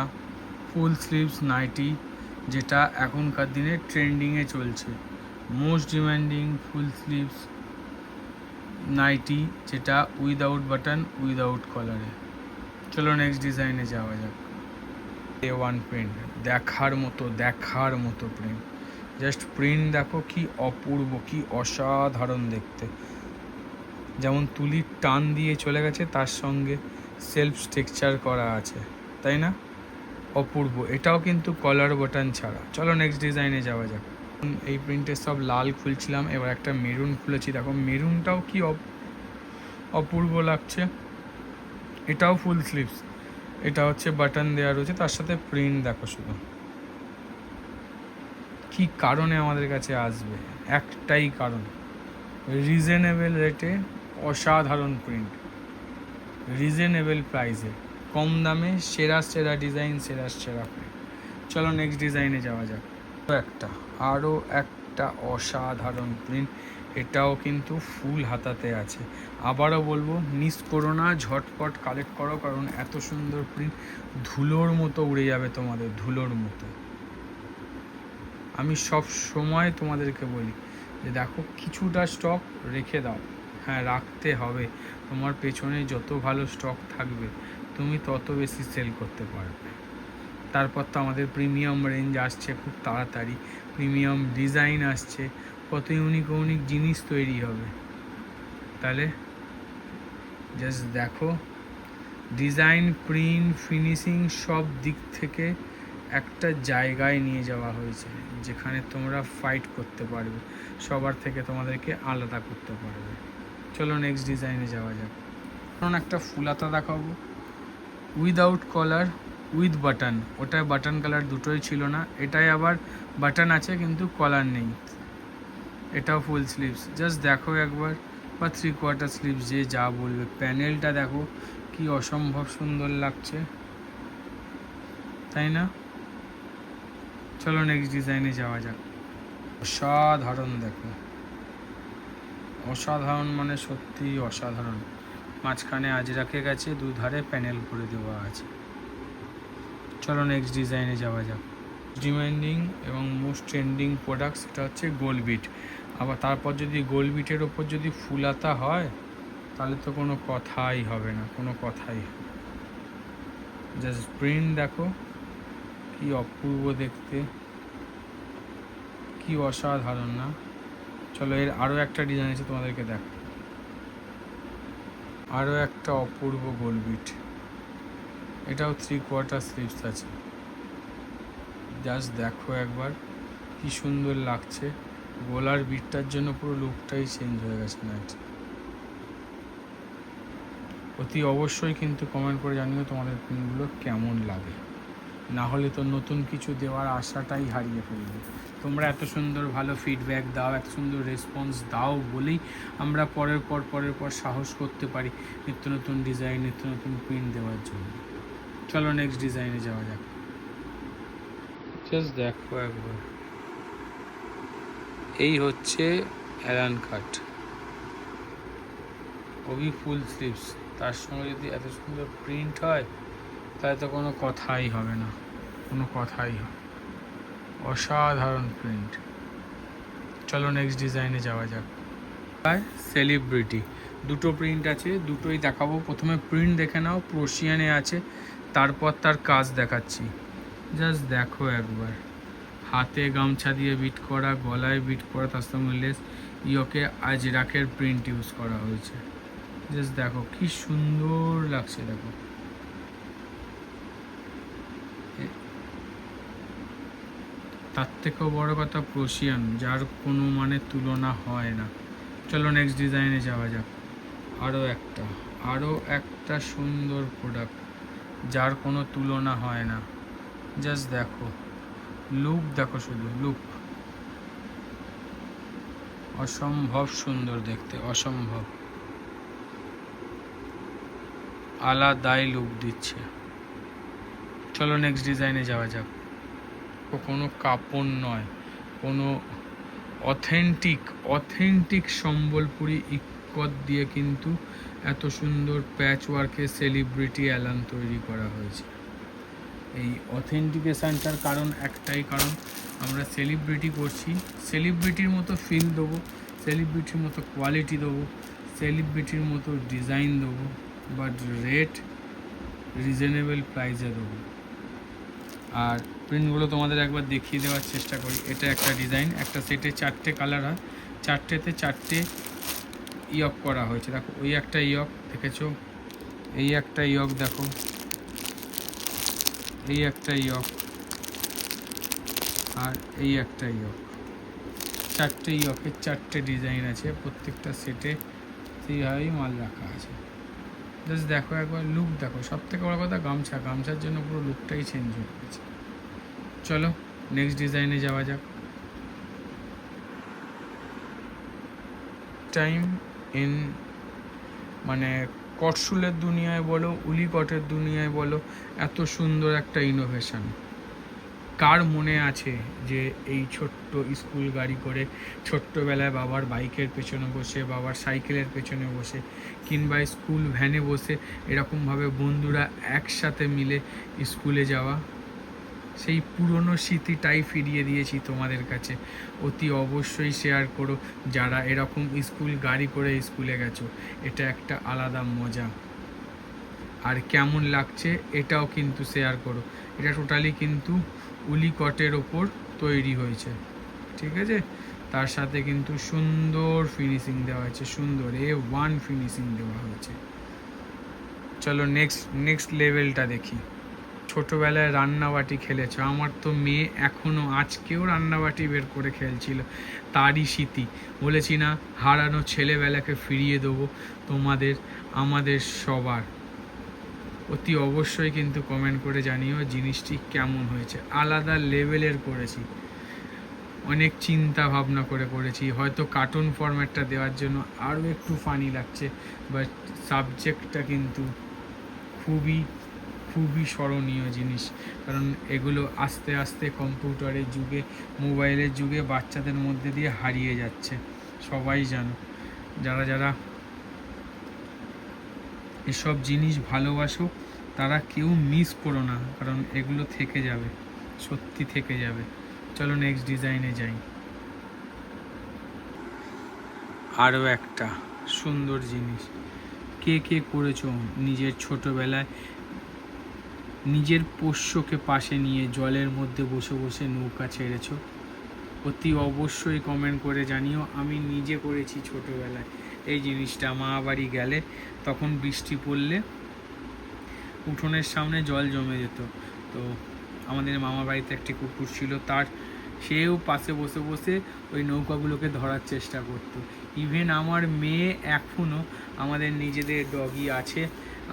ফুল স্লিভস নাইটি, যেটা এখনকার দিনে ট্রেন্ডিংয়ে চলছে। Most demanding full sleeves nighty, যেটা উইদাউট বাটন, উইদাউট কলারে। চলো নেক্সট ডিজাইনে যাওয়া যাক। A1 প্রিন্ট, দেখার মতো প্রিন্ট। জাস্ট প্রিন্ট দেখো, কি অপূর্ব, কি অসাধারণ দেখতে। যেমন তুলির টান দিয়ে চলে গেছে, তার সঙ্গে সেলফ স্ট্রাকচার করা আছে, তাই না? অপূর্ব। এটাও কিন্তু কলার বাটন ছাড়া। চলো নেক্সট ডিজাইনে যাওয়া যাক। এই প্রিন্টের সব লাল খুলছিলাম, এবার একটা মেরুন খুলেছি। দেখো মেরুনটাও কি অপূর্ব লাগছে। এটাও ফুল স্লিভস, এটা হচ্ছে বাটন দেওয়া রয়েছে, তার সাথে প্রিন্ট দেখো শুধু কি কারণে আমাদের কাছে আসবে, একটাই কারণ, রিজনেবল রেটে অসাধারণ প্রিন্ট, রিজনেবল প্রাইসে, কম দামে সেরা সেরা ডিজাইন, সেরা সেরা প্রিন্ট। চলো নেক্সট ডিজাইনে যাওয়া যাক। আরও একটা অসাধারণ প্রিন্ট, এটাও কিন্তু ফুল হাতাতে আছে। আবারও বলবো, মিস করো না, ঝটপট কালেক্ট করো, কারণ এত সুন্দর প্রিন্ট ধুলোর মতো উড়ে যাবে তোমাদের, ধুলোর মতো। আমি সব সময় তোমাদেরকে বলি যে দেখো কিছুটা স্টক রেখে দাও, হ্যাঁ রাখতে হবে, তোমার পেছনে যত ভালো স্টক থাকবে তুমি তত বেশি সেল করতে পারবে। তারপর তো আমাদের প্রিমিয়াম রেঞ্জ আসছে খুব তাড়াতাড়ি, প্রিমিয়াম ডিজাইন আসছে, কত ইউনিক ইউনিক জিনিস তৈরি হবে। তাহলে জাস্ট দেখো, ডিজাইন, প্রিন্ট, ফিনিশিং সব দিক থেকে একটা জায়গায় নিয়ে যাওয়া হয়েছে যেখানে তোমরা ফাইট করতে পারবে, সবার থেকে তোমাদেরকে আলাদা করতে পারবে। চলো নেক্সট ডিজাইনে যাওয়া যাক। কারণ একটা ফুলাতা দেখাবো, উইদাউট কলার উইথ বাটন, ওটায় বাটন কালার দুটোই ছিল না, এটাই আবার বাটন আছে কিন্তু কলার নেই। এটাও ফুল স্লিভস, জাস্ট দেখো একবার, বা 3/4 স্লিভস, যে যা বলবে। প্যানেলটা দেখো কি অসম্ভব সুন্দর লাগছে, তাই না? চলো নেক্সট ডিজাইনে যাওয়া যাক। অসাধারণ দেখো, অসাধারণ মানে সত্যিই অসাধারণ। মাঝখানে আজরাকে গেছে, দুধারে প্যানেল করে দেওয়া আছে। চলো নেক্সট ডিজাইনে যাওয়া যাক। ডিমান্ডিং এবং মোস্ট ট্রেন্ডিং প্রোডাক্টস, এটা হচ্ছে গোল বিট। আবার তারপর যদি গোল বিটের ওপর যদি ফুলাতা হয় তাহলে তো কোনো কথাই হবে না, কোনো কথাই হবে। জাস্ট প্রিন্ট দেখো কি অপূর্ব দেখতে, কি অসাধারণ না? চলো এর আরও একটা ডিজাইন আছে তোমাদেরকে দেখো, আরও একটা অপূর্ব গোল বিট, এটাও 3/4 স্লিভস আছে। জাস্ট দেখো একবার কি সুন্দর লাগছে, গলার বিটটার জন্য পুরো লুকটাই চেঞ্জ হয়ে গেছে নাইট। অতি অবশ্যই কিন্তু কমেন্ট করে জানিও তোমাদের প্রিন্টগুলো কেমন লাগে, না হলে তো নতুন কিছু দেওয়ার আশাটাই হারিয়ে ফেলবে। তোমরা এত সুন্দর ভালো ফিডব্যাক দাও, এত সুন্দর রেসপন্স দাও বলেই আমরা পরের পর সাহস করতে পারি নিত্য নতুন ডিজাইন, নিত্য নতুন প্রিন্ট দেওয়ার জন্য। চলো নেক্সট ডিজাইনে যাওয়া যাক। জাস্ট দেখো একবার, এই হচ্ছে অ্যালান কাট, ওবি ফুল স্লিভস, তার সঙ্গে যদি এত সুন্দর প্রিন্ট হয় তাহলে তো কোনো কথাই হবে না, কোনো কথাই হবে, অসাধারণ প্রিন্ট। চলো নেক্সট ডিজাইনে যাওয়া যাক। আর সেলিব্রিটি, দুটো প্রিন্ট আছে, দুটোই দেখাবো। প্রথমে প্রিন্ট দেখে নাও, প্রোশিয়ানে আছে, তারপর তার কাজ দেখাচ্ছি। জাস্ট দেখো একবার, হাতে গামছা দিয়ে বিট করা, গলায় বিট করা, তার সঙ্গে লেস, ইয়োকে আজরাকের প্রিন্ট ইউজ করা হয়েছে। জাস্ট দেখো কি সুন্দর লাগছে, দেখো তার থেকেও বড় কথা প্রোশিয়ান, যার কোনো মানে তুলনা হয় না। চলো নেক্সট ডিজাইনে যাওয়া যাক। আরও একটা সুন্দর প্রোডাক্ট, যার কোনো তুলনা হয় না। জাস্ট দেখো লুক, দেখো শুধু লুক, অসম্ভব সুন্দর দেখতে, অসম্ভব আলাদাই লুক দিচ্ছে। চলো নেক্সট ডিজাইনে যাওয়া যাক। কোনো কাপড় নয়, কোনো অথেন্টিক সম্বলপুরি ইক্কত দিয়ে কিন্তু এত সুন্দর প্যাচ ওয়ার্কের সেলিব্রিটি অ্যালান তৈরি করা হয়েছে। এই অথেন্টিকেশানটার কারণ একটাই, কারণ আমরা সেলিব্রিটি করছি, সেলিব্রিটির মতো ফিল দেবো, সেলিব্রিটির মতো কোয়ালিটি দেবো, সেলিব্রিটির মতো ডিজাইন দেবো, বাট রেট রিজনেবল প্রাইসে দেবো। আর প্রিন্টগুলো তোমাদের একবার দেখিয়ে দেওয়ার চেষ্টা করি। এটা একটা ডিজাইন, একটা সেটে 4টে কালার হয়, 4টেতে 4টে ইয়ক করা হয়েছে। দেখো ওই একটা ইয়ক দেখেছো, এই একটা ইয়ক দেখো, এই একটা ইয়ক, আর এই একটা ইয়ক, 4টে ইয়কের 4টে ডিজাইন আছে, প্রত্যেকটা সেটে সেইভাবেই মাল রাখা আছে। জাস্ট দেখো একবার, লুক দেখো, সব থেকে বড় কথা গামছার জন্য পুরো লুকটাই চেঞ্জ হয়ে গেছে। চলো নেক্সট ডিজাইনে যাওয়া যাক। টাইম ইন মানে কটসুলের দুনিয়ায় বলো, উলিকটের দুনিয়ায় বলো, এত সুন্দর একটা ইনোভেশন কার মনে আছে যে এই ছোট্ট স্কুল গাড়ি করে ছোট্টবেলায় বাবার বাইকের পেছনে বসে, বাবার সাইকেলের পেছনে বসে, কিংবা স্কুল ভ্যানে বসে এরকমভাবে বন্ধুরা একসাথে মিলে স্কুলে যাওয়া, সেই পুরনো স্মৃতিটাই ফিরিয়ে দিয়েছি তোমাদের কাছে। অতি অবশ্যই শেয়ার করো যারা এরকম স্কুল গাড়ি করে স্কুলে গেছো, এটা একটা আলাদা মজা। আর কেমন লাগছে এটাও কিন্তু শেয়ার করো। এটা টোটালি কিন্তু উলিকটের ওপর তৈরি হয়েছে, ঠিক আছে? তার সাথে কিন্তু সুন্দর ফিনিশিং দেওয়া হয়েছে, সুন্দর A1 ফিনিশিং দেওয়া হয়েছে। চলো নেক্সট লেভেলটা দেখি। ছোটোবেলায় রান্নাবাটি খেলেছো, আমার তো মেয়ে এখনও আজকেও রান্নাবাটি বের করে খেলছিল, তারই স্মৃতি। বলেছি না, হারানো ছেলেবেলাকে ফিরিয়ে দেবো তোমাদের, আমাদের সবার। অতি অবশ্যই কিন্তু কমেন্ট করে জানিও জিনিসটি কেমন হয়েছে। আলাদা লেভেলের করেছি, অনেক চিন্তা ভাবনা করে করেছি। হয়তো কার্টুন ফরম্যাটটা দেওয়ার জন্য আরও একটু ফানি লাগছে, বাট সাবজেক্টটা কিন্তু খুবই খুবই স্মরণীয় জিনিস। কারণ এগুলো আস্তে আস্তে কম্পিউটারের যুগে, মোবাইলের যুগে বাচ্চাদের মধ্যে দিয়ে হারিয়ে যাচ্ছে। সবাই জানো, যারা যারা এসব জিনিস ভালোবাসো তারা কেউ মিস করো না, কারণ এগুলো থেকে যাবে, সত্যি থেকে যাবে। চলো নেক্সট ডিজাইনে যাই। আরও একটা সুন্দর জিনিস, কে কে করেছো নিজের ছোটোবেলায় নিজের পোষ্যকে পাশে নিয়ে জলের মধ্যে বসে বসে নৌকা ছেড়েছো? অতি অবশ্যই কমেন্ট করে জানিও। আমি নিজে করেছি ছোটোবেলায় এই জিনিসটা। মা বাড়ি গেলে তখন বৃষ্টি পড়লে উঠোনের সামনে জল জমে যেত, তো আমাদের মামার বাড়িতে একটি কুকুর ছিল, সেও পাশে বসে বসে ওই নৌকাগুলোকে ধরার চেষ্টা করতো। ইভেন আমার মেয়ে এখনও, আমাদের নিজেদের ডগি আছে,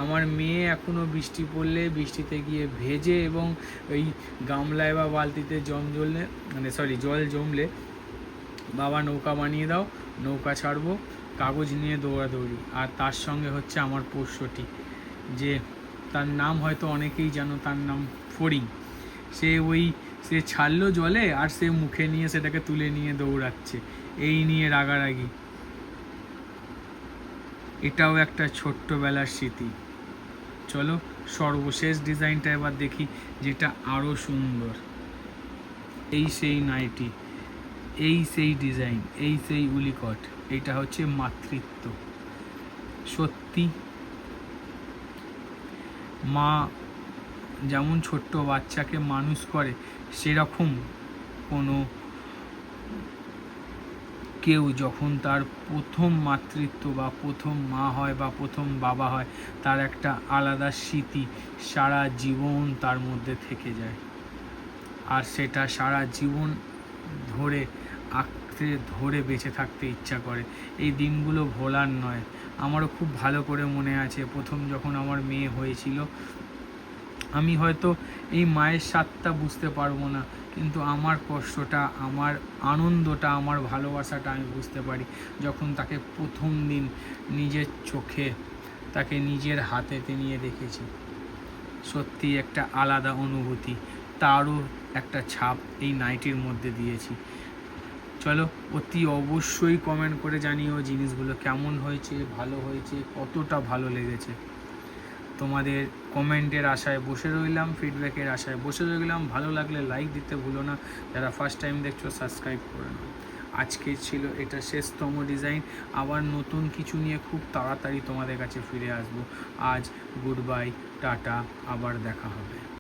আমার মেয়ে এখনও বৃষ্টি পড়লে বৃষ্টিতে গিয়ে ভেজে এবং ওই গামলায় বা বালতিতে জল জমলে, বাবা নৌকা বানিয়ে দাও, নৌকা ছাড়বো, কাগজ নিয়ে দৌড়াদৌড়ি। আর তার সঙ্গে হচ্ছে আমার পোষ্যটি, যে তার নাম হয়তো অনেকেই জানো, তার নাম ফড়িং। সে ছাড়লো জলে আর সে মুখে নিয়ে সেটাকে তুলে নিয়ে দৌড়াচ্ছে, এই নিয়ে রাগারাগি। এটাও একটা ছোট্টবেলার স্মৃতি। চলো সর্বশেষ ডিজাইনটা এবার দেখি, যেটা আরও সুন্দর। এই সেই নাইটি, এই সেই ডিজাইন, এই সেই উলিকট। এটা হচ্ছে মাতৃত্ব। সত্যি মা যেমন ছোট্ট বাচ্চাকে মানুষ করে, সেরকম কোনো কেউ যখন তার প্রথম মাতৃত্ব বা প্রথম মা হয় বা প্রথম বাবা হয়, তার একটা আলাদা স্মৃতি সারা জীবন তার মধ্যে থেকে যায়। আর সেটা সারা জীবন ধরে আঁকড়ে ধরে বেঁচে থাকতে ইচ্ছা করে। এই দিনগুলো ভোলার নয়। আমারও খুব ভালো করে মনে আছে, প্রথম যখন আমার মেয়ে হয়েছিল, আমি হয়তো এই মায়ের স্বাদটা বুঝতে পারবো না, কিন্তু আমার কষ্টটা, আমার আনন্দটা, আমার ভালোবাসাটা আমি বুঝতে পারি যখন তাকে প্রথম দিন নিজের চোখে, তাকে নিজের হাতেতে নিয়ে দেখেছি। সত্যি একটা আলাদা অনুভূতি, তারও একটা ছাপ এই নাইটির মধ্যে দিয়েছি। চলো অতি অবশ্যই কমেন্ট করে জানিও জিনিসগুলো কেমন হয়েছে, ভালো হয়েছে, কতটা ভালো লেগেছে। তোমাদের কমেন্টের আশায় বসে রইলাম, ফিডব্যাকের আশায় বসে রইলাম। ভালো লাগলে লাইক দিতে ভুলো না, যারা ফার্স্ট টাইম দেখছো সাবস্ক্রাইব করে নাও। আজকে ছিল এটা শেষতম ডিজাইন। আবার নতুন কিছু নিয়ে খুব তাড়াতাড়ি তোমাদের কাছে ফিরে আসবো। আজ গুড বাই, টাটা, আবার দেখা হবে।